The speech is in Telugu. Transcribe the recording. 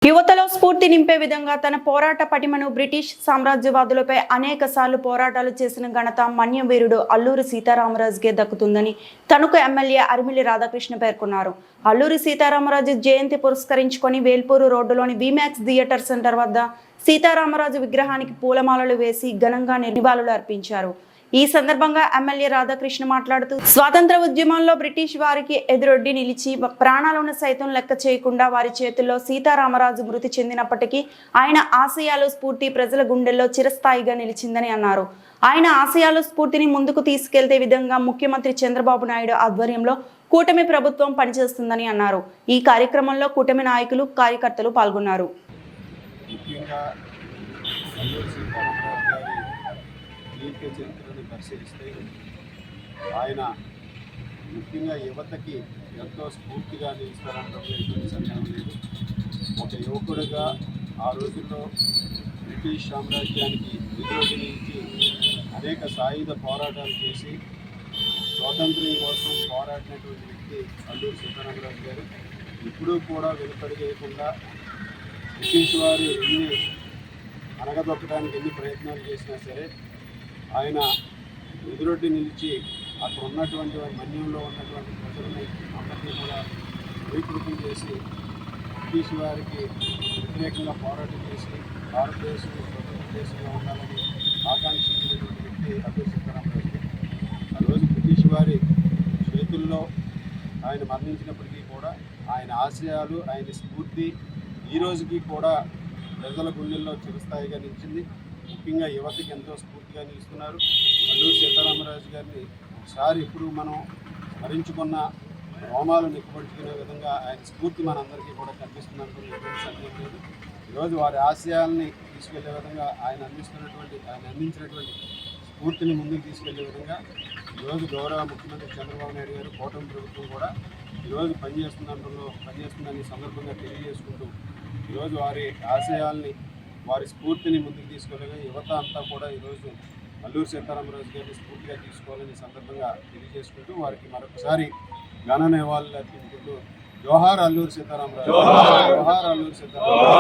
యువతలో స్ఫూర్తి నింపే విధంగా తన పోరాట పటిమను బ్రిటిష్ సామ్రాజ్యవాదులపై అనేక సార్లు పోరాటాలు చేసిన ఘనత మన్యం వీరుడు అల్లూరి సీతారామరాజుకే దక్కుతుందని తణుకు ఎమ్మెల్యే అరిమిలి రాధాకృష్ణ పేర్కొన్నారు. అల్లూరి సీతారామరాజు జయంతి పురస్కరించుకొని వేల్పూరు రోడ్డులోని విమాక్స్ థియేటర్ సెంటర్ వద్ద సీతారామరాజు విగ్రహానికి పూలమాలలు వేసి ఘనంగా నివాళులు అర్పించారు. ఈ సందర్భంగా ఎమ్మెల్యే రాధాకృష్ణ మాట్లాడుతూ స్వాతంత్ర ఉద్యమంలో బ్రిటిష్ వారికి ఎదురొడ్డి నిలిచి ప్రాణాలను సైతం లెక్క చేయకుండా వారి చేతుల్లో సీతారామరాజు మృతి చెందినప్పటికీ ఆయన ఆశయాలు స్ఫూర్తి ప్రజల గుండెల్లో చిరస్థాయిగా నిలిచిందని అన్నారు. ఆయన ఆశయాలు స్ఫూర్తిని ముందుకు తీసుకెళ్లే విధంగా ముఖ్యమంత్రి చంద్రబాబు నాయుడు ఆధ్వర్యంలో కూటమి ప్రభుత్వం పనిచేస్తుందని అన్నారు. ఈ కార్యక్రమంలో కూటమి నాయకులు కార్యకర్తలు పాల్గొన్నారు. చరిత్రను పరిశీలిస్తే ఆయన ముఖ్యంగా యువతకి ఎంతో స్ఫూర్తిగా నిలుస్తారనడంలో ఎటువంటి సందేహం లేదు. ఒక యువకుడిగా ఆ రోజుల్లో బ్రిటిష్ సామ్రాజ్యానికి ఎదురొడ్డి నిలిచి అనేక సాయుధ పోరాటాలు చేసి స్వాతంత్ర్యం కోసం పోరాడినటువంటి వ్యక్తి అల్లూరి సీతారామరాజు గారు. ఇప్పుడు కూడా వెనుకడుగేయకుండా బ్రిటిష్ వారు ఎన్ని అనగదొక్కడానికి ఎన్ని ప్రయత్నాలు చేసినా సరే ఆయన ఎదురొడ్డి నిలిచి అక్కడ ఉన్నటువంటి మన్యంలో ఉన్నటువంటి ప్రజలని అందరినీ కూడా ఏకీకృతం చేసి బ్రిటిష్ వారికి వ్యతిరేకంగా పోరాటం చేసి భారతదేశం స్వతంత్ర దేశంగా ఉండాలని ఆకాంక్షించినటువంటి వ్యక్తి అల్లూరి సీతారామరాజు. ఆ రోజు బ్రిటిష్ వారి చేతుల్లో ఆయన మరణించినప్పటికీ కూడా ఆయన ఆశయాలు ఆయన స్ఫూర్తి ఈ రోజుకి కూడా ప్రజల గుండెల్లో చిరస్థాయిగా నిలిచింది. ముఖ్యంగా యువతకి ఎంతో స్ఫూర్తిగా నిలుస్తున్నారు. అల్లూరి సీతారామరాజు గారిని ఒకసారి ఇప్పుడు మనం స్మరించుకున్న రోమాలు నిక్కబడుచుకునే విధంగా ఆయన స్ఫూర్తి మనందరికీ కూడా కనిపిస్తున్నందుకు ఎటువంటి సందేహం లేదు. ఈరోజు వారి ఆశయాల్ని తీసుకెళ్లే విధంగా ఆయన అందించినటువంటి స్ఫూర్తిని ముందుకు తీసుకెళ్లే విధంగా ఈరోజు గౌరవ ముఖ్యమంత్రి చంద్రబాబు నాయుడు గారు కూటమి ప్రభుత్వం కూడా ఈరోజు పనిచేస్తుందని సందర్భంగా తెలియజేసుకుంటూ ఈరోజు వారి ఆశయాల్ని వారి స్ఫూర్తిని ముందుకు తీసుకెళ్ళగా యువత అంతా కూడా ఈరోజు అల్లూరి సీతారామరాజు గారిని స్ఫూర్తిగా తీసుకోవాలని సందర్భంగా తెలియజేసుకుంటూ వారికి మరొకసారి ఘన నివాళులు అర్పించుకుంటూ జోహార్ అల్లూరి సీతారామరాజు, జోహార్ అల్లూరి సీతారామరాజు.